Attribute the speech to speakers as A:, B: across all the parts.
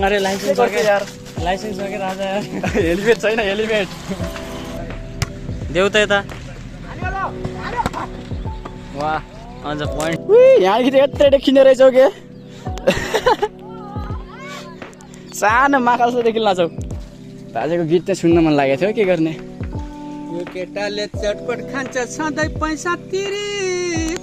A: अरे लाइसेन्स सके यार लाइसेन्स सके राजा यार
B: हेलमेट छैन हेलमेट
A: देऊ त यता वाह अझ पोइन्ट
B: यहाँदेखि यत्रै खिने रहेछौ के सानो माखा जस्तो देखि लान्छौ बाजेको गीत चाहिँ सुन्न मन लागेको थियो के गर्ने
C: यो केटाले चटपट खान्छ सधैँ पैसा तिरी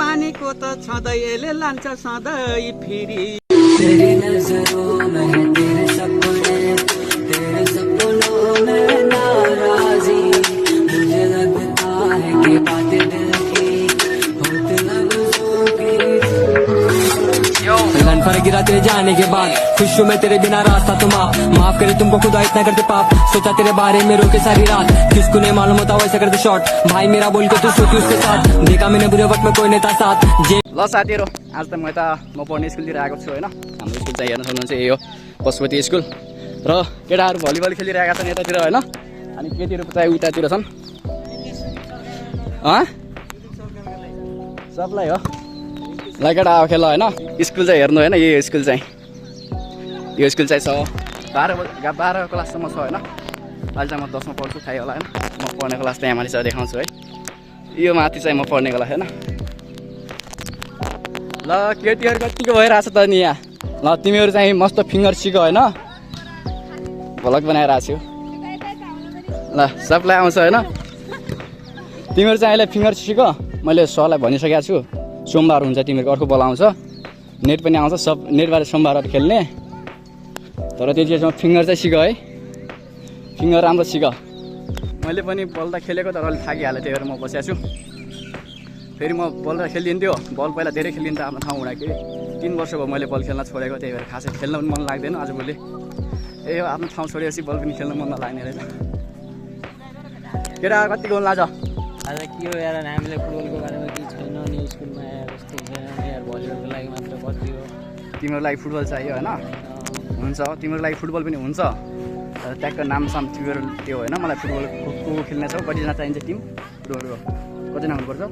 C: पानीको त छँदै यसले लान्छ सधैँ फेरि तेरी नजरों में है तेरे सपनों में नाराजी मुझे लगता है कि बातें दिल की होती लफ्जों की लगन पर गिरा तेरे जाने के बाद खुश हूँ मैं तेरे बिना रास्ता तुम माफ करे तुमको खुदा इतना करते पाप सोचा तेरे बारे में रोके सारी रात किसको नहीं मालूम होता वैसे करते शॉट भाई मेरा बोल के तू सोती उसके साथ देखा मैंने बुरे वक्त में कोई नेता साथ
B: ल साथीहरू आज त म पढ्ने स्कुलतिर आएको छु होइन हाम्रो स्कुल चाहिँ हेर्न सक्नुहुन्छ यही हो पशुपति स्कुल र केटाहरू भलिबल खेलिरहेका छन् यतातिर होइन अनि केटीहरू चाहिँ उतातिर छन् सबलाई हो ल केटा अब खेल होइन स्कुल चाहिँ हेर्नु होइन यो स्कुल चाहिँ छ 12 क्लाससम्म छ होइन अहिले चाहिँ म 10मा पढ्छु थाहै होला होइन म पढ्ने क्लास चाहिँ यहाँमाथि छ देखाउँछु है यो माथि चाहिँ म पढ्ने क्लास होइन ल केटीहरू कतिको भइरहेछ त नि यहाँ ल तिमीहरू चाहिँ मस्त फिङ्गर सिक होइन भ्लग बनाइरहेको छु ल सबलाई आउँछ होइन तिमीहरू चाहिँ अहिले फिङ्गर सिक मैले सरलाई भनिसकेको छु सोमबार हुन्छ तिमीहरूको अर्को बोला आउँछ नेट पनि आउँछ सब नेटबाट सोमबारहरू खेल्ने तर त्यतिसम्म फिङ्गर चाहिँ सिक है फिङ्गर राम्रो सिक मैले पनि बल त खेलेको तर अलिक थाकिहालेँ त्यही भएर म बसेको छु फेरि म बल त खेलिदिन्थ्यो बल पहिला धेरै खेलिन्थ्यो आफ्नो ठाउँ हुँदाखेरि 3 वर्ष भयो मैले बल खेल्न छोडेको त्यही भएर खासै खेल्न पनि मन लाग्दैन आज मैले ए आफ्नो ठाउँ छोडेपछि बल पनि खेल्न मन नलाग्ने रहेछ केटा कति गोल लाग्छ
A: आज के हो यार हामीले फुटबलको बारेमा केही छैन नि स्कुलमा यार कस्तो छैन यार भलिबलको लागि मात्र कति हो
B: तिम्रो लागि फुटबल चाहियो होइन हुन्छ तिम्रो लागि फुटबल पनि हुन्छ ट्याक्क नामसाम तिम्रो त्यो होइन मलाई फुटबल को खेल्ने छ कतिजना चाहिन्छ टिम फुटबलको कतिजना हुनुपर्छ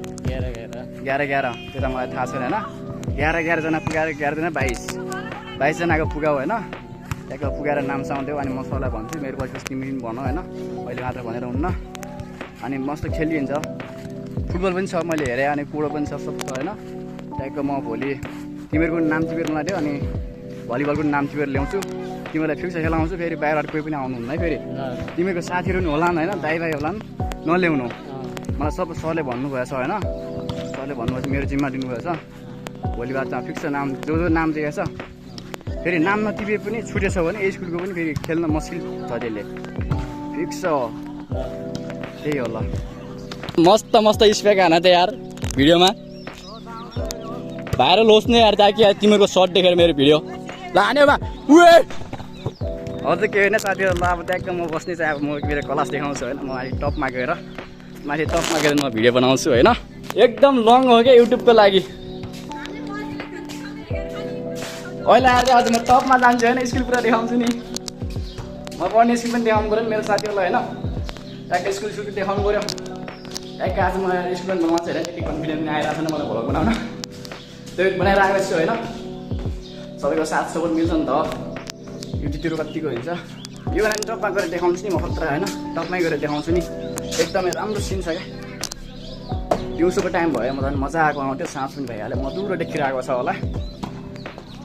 B: 11 त्यो त मलाई थाहा छैन होइन 11 जना पुगाएर 11 जना 22 जनाको पुगाऊ होइन ट्याक्क पुगाएर नामसाम देऊ अनि म सरलाई भन्छु मेरो पछि तिमी पनि भनौ होइन अहिले मात्र भनेर हुन्न अनि मस्त खेलिन्छ फुटबल पनि छ मैले हेरेँ अनि कुडो पनि छ सब छ होइन ट्याक्क म भोलि तिमीहरूको नाम टिपेर लाँदै अनि भलिबलको नाम टिपेर ल्याउँछु तिमीलाई फिक्स खेलाउँछु फेरि बाहिरबाट कोही पनि आउनुहुन्न है फेरि तिमीहरूको साथीहरू पनि होलान् होइन दाइ होलान् नल्याउनु मलाई सब सरले भन्नुभएछ होइन सरले भन्नुभएछ मेरो जिम्मा दिनुभएछ भोलिबार त फिक्स नाम जो नाम दिएछ फेरि नाम नटिपे पनि छुटेछ भने यो स्कुलको पनि फेरि खेल्न मुस्किल छ त्यसले फिक्स त्यही हो ल मस्त स्पेक हान त यार भिडियोमा भाइरल होस् न यार ताकि तिमीहरूको सर्ट देखेर मेरो भिडियो ल हान्यो बा अझ के होइन साथीहरू ल अब ट्याक्क म बस्ने चाहिँ अब म मेरो क्लास देखाउँछु होइन म माथि टपमा गएर म भिडियो बनाउँछु होइन एकदम लङ हो क्या युट्युबको लागि अहिले आएर आज म टपमा जान्छु होइन स्कुल पुरा देखाउँछु नि म पढ्ने स्कुल पनि देखाउनु पऱ्यो नि मेरो साथीहरूलाई होइन ट्याक्क स्कुल देखाउनु पऱ्यो ट्याक्क आज म स्कुल पनि बनाउँछु होइन त्यति कन्फिडेन्स पनि आइरहेको छैन मलाई भ्लग बनाउन त्यो बनाइरहेको छु होइन सबैको साथ सपोर्ट मिल्छ नि त युट्युबतिर कतिको हुन्छ यो बेला टपमा गएर देखाउँछु नि म खतरा होइन टपमै गएर देखाउँछु नि एकदमै राम्रो सिन छ क्या दिउँसोको टाइम भयो म झन् मजा आएको आउँथ्यो साँझ पनि भइहाल्यो मधुरो देखिरहेको छ होला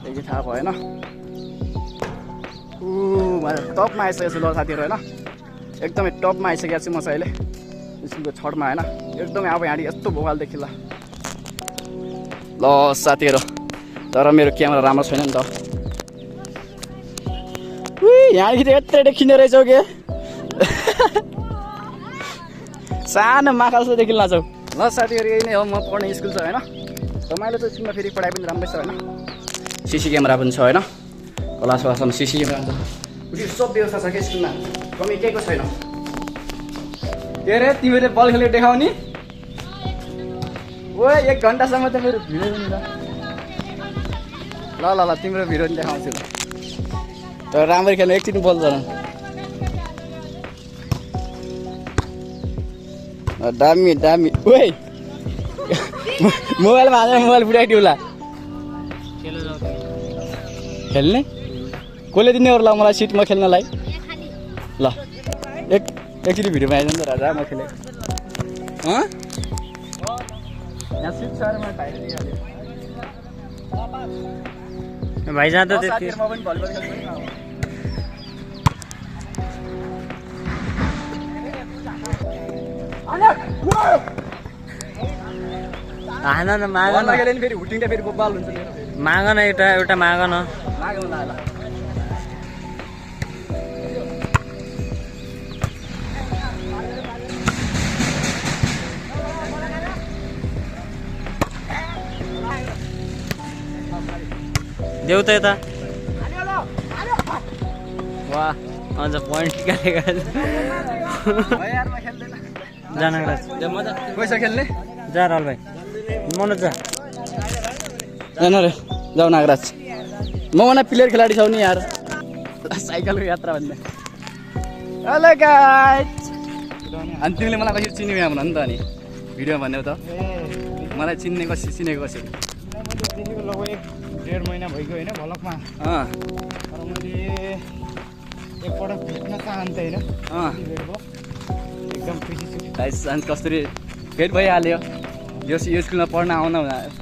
B: त्यही थाहा भएन टपमा आइसकेको छु ल साथीहरू होइन एकदमै टपमा आइसकेको छु म चाहिँ अहिले स्कुलको छठमा होइन एकदमै अब यहाँ यस्तो भोकाल देखि ल साथीहरू तर मेरो क्यामेरा राम्रो छैन नि त यहाँदेखि त यत्रै खिने रहेछौ के सानो माखा जस्तो देखि लान्छौ ल साथीहरू यही नै हो म पढ्ने स्कुल छ होइन रमाइलो छ स्कुलमा फेरि पढाइ पनि राम्रै छ होइन सिसी क्यामेरा पनि छ होइन क्लासमा सिसी क्यामेरा छ उठी सब व्यवस्था छ क्या स्कुलमा कमी केही छैन के अरे तिमीले बल खेलेर देखाउने ओ 1 घन्टासम्म त मेरो भिडियो पनि ल तिम्रो भिडियो पनि देखाउँछु ल तर राम्ररी खेल्नु एकछिन बल झन् दामी ओइ मोबाइलमा हालेर मोबाइल फुटाइदिउला खेल्ने कसले दिने ल मलाई सिट म खेल्नलाई ल एकचोटि भिडियोमा आइज नि त राजा म खेलेँ यहाँ सिट छ अरे म भाइले दिइहाल्यो
A: भाइ जाँदा त्यति
B: साथीहरुमा पनि भलिबल खेल्छु नि
A: हान न माग न
B: नगेले नि फेरि हुटिङले फेरि बल हुन्छ मेरो
A: माग न एउटा माग न
B: लाग्यो ल
A: देऊ त यता वाह अझ पोइन्ट निकालेको
B: यार म खेल्दैन
A: जान
B: पैसा खेल्ने
A: जा राल भाइ मनोज जा
B: जान रे जाऊ नागराज म भने प्लेयर खेलाडी छौ नि यार साइकलको यात्रा भन्ने हेलो गाइस अनि तिमीले मलाई कसरी चिन्यौ यहाँ भन नि त अनि भिडियोमा भन्यौ त मलाई चिन्ने कसरी चिनेको कसरी
D: चिनेको लगभग 1.5 महिना भइगयो होइन भलकमा तर मैले एकपल्ट भेट्न चाहन्थेँ होइन भेट भयो एकदम खुसी छु
B: गाइस अनि कसरी भेट भइहाल्यो यो स्कुलमा पढ्न आउन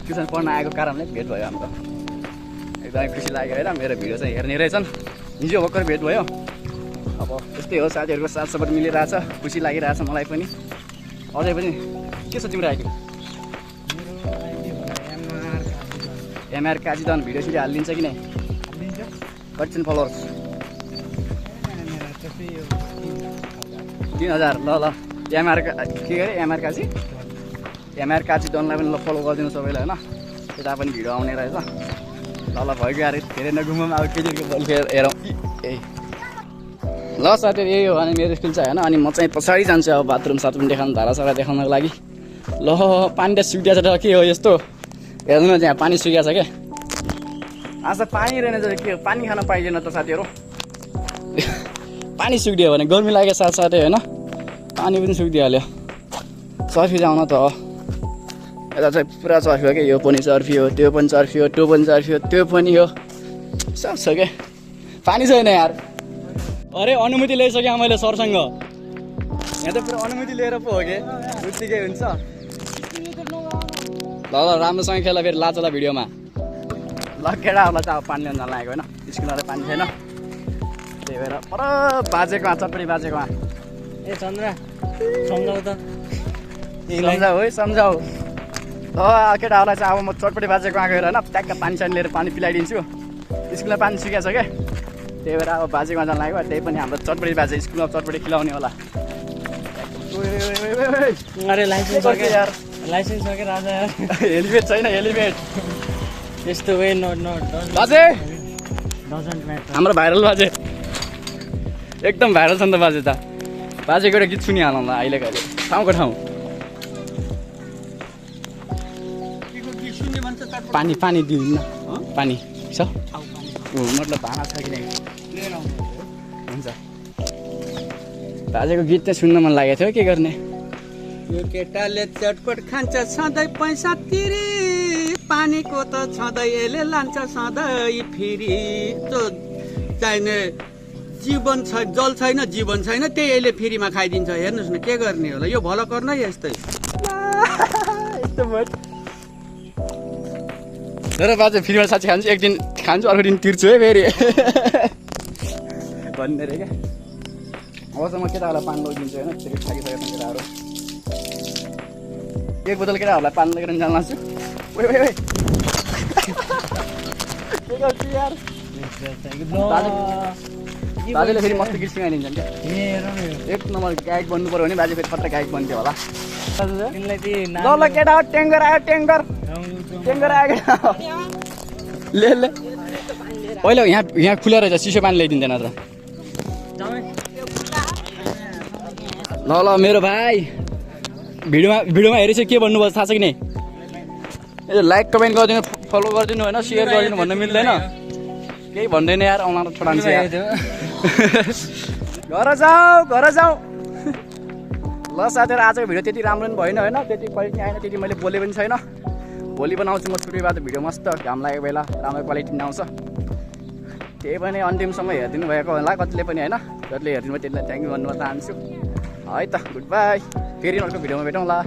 B: ट्युसन पढ्न आएको कारणले भेट भयो हाम्रो एकदमै खुसी लाग्यो होइन मेरो भिडियो चाहिँ हेर्ने रहेछन् हिजो भर्खर भेट भयो अब त्यस्तै हो साथीहरूको साथ सपोर्ट मिलिरहेछ खुसी लागिरहेछ मलाई पनि अझै पनि के छ तिम्रो आइडी एमआर काजीदन भिडियो सिडियो हालिदिन्छ कि नै कति छन् फलोवर्स 3000 ल एमआर के अरे एमआर काजीदनलाई पनि ल फलो गरिदिनु सबैलाई होइन त्यता पनि भिडियो आउने रहेछ ल भइगयो अरे धेरै नघुमौँ अब केटीको बल हेरौँ ए ल साथीहरू यही हो अनि मेरो स्कुल चाहिँ होइन अनि म चाहिँ पछाडि जान्छु अब बाथरुम साथरुम देखाउनु धारासारा देखाउनको लागि ल पानी त सुकिया छ के हो यस्तो हेर्नु न त्यहाँ पानी सुकिया छ क्या आज पानी रहेन चाहिँ के पानी खान पाइँदैन त साथीहरू पानी सुकिदियो भने गर्मी लाग्यो साथसाथै होइन पानी पनि सुकिदिइहाल्यो चर्फी जाउन त हो यता चाहिँ पुरा चर्फी हो क्या यो पनि चर्फी हो त्यो पनि चर्फी हो त्यो पनि चर्फी हो त्यो पनि हो सब छ क्या पानी छैन यार अरे अनुमति ल्याइसकेँ मैले सरसँग यहाँ त पुरा अनुमति लिएर पो हो कि उत्तिकै हुन्छ ल राम्रोसँग खेला फेरि लाचला भिडियोमा ल केटाहरूलाई चाहिँ अब पानी ल्याउन जान लागेको होइन स्कुलमा पानी छैन त्यही भएर पर बाजेको चटपटी बाजेको
A: ए चन्द्रा सम्झाउ त
B: सम्झाऊ है सम्झाऊ ल केटाहरूलाई चाहिँ अब म चटपटी बाजेको गएर होइन ट्याक्क पानी सानी लिएर पानी पिलाइदिन्छु स्कुलमा पानी सुकिया छ क्या त्यही भएर अब बाजेकोमा जान लाग्यो त्यही पनि हाम्रो चटपटी बाजे स्कुलमा चटपटी खिलाउने होला
A: अरे लाइसेन्स छ क्या
B: यार
A: लाइसेन्स छ क्या राजा यार
B: हेलिमेट छैन हेलिमेट
A: त्यस्तो वे नट
B: बाजे
A: डजन्ट म्याटर
B: हाम्रो भाइरल बाजे एकदम भाइरल छ नि त बाजे त बाजेको एउटा गीत सुनिहालौँ ल अहिले कहिले ठाउँको ठाउँ पानी पानी दिनु पानी छ मतलब भाँडा छ कि हुन्छ बाजेको गीत चाहिँ सुन्न मन लागेको थियो के गर्ने
D: यो केटाले चटपट खान्छ सधैँ पैसा तिरी पानीको त छँदै यसले लान्छ सधैँ फेरि त्यो चाहिने जीवन छ जल छैन जीवन छैन त्यही यसले फ्रीमा खाइदिन्छ हेर्नुहोस् न के गर्ने होला यो भलकर नै यस्तै
B: यस्तो भयो तर बाजे फ्रीमा साँच्ची खान्छु एक दिन खान्छु अर्को दिन तिर्छु है फेरि भन्ने रे क्या अबसम्म केटाहरूलाई पानी लगिदिन्छु होइन फेरि थाकिसकेको छ केटाहरू एक बोतल केटाहरूलाई पानी लगेर जान लाग्छु के गर्छु यार बाजेले फेरि मस्त गीत सुनाइदिन्छन् क्या एक नम्बर गायक बन्नु पऱ्यो भने बाजे फेरि खतरा गायक बन्थ्यो होला ल केटा ट्याङ्गर आयो ट्याङ्गर आयो ले पहिला यहाँ खुलेर रहेछ चिसो पानी ल्याइदिँदैन त ल मेरो भाइ भिडियोमा हेरेपछि के भन्नुभयो थाहा छ कि नै लाइक कमेन्ट गरिदिनु फलो गरिदिनु होइन सेयर गरिदिनु भन्न मिल्दैन केही भन्दैन यार आउन छोडान्छ घर जाऊ ल साथीहरू आजको भिडियो त्यति राम्रो पनि भएन होइन त्यति क्वालिटी आएन त्यति मैले बोले पनि छैन भोलि बनाउँछु म छुट्टी बाद भिडियो मस्त घाम लागेको बेला राम्रो क्वालिटी आउँछ त्यही पनि अन्तिमसम्म हेरिदिनु भएको होला कतिले पनि होइन, जसले हेरिदिनु भयो त्यसलाई थ्याङ्क यू भन्न चाहन्छु है त। गुड बाई, फेरि अर्को भिडियोमा भेटौँला।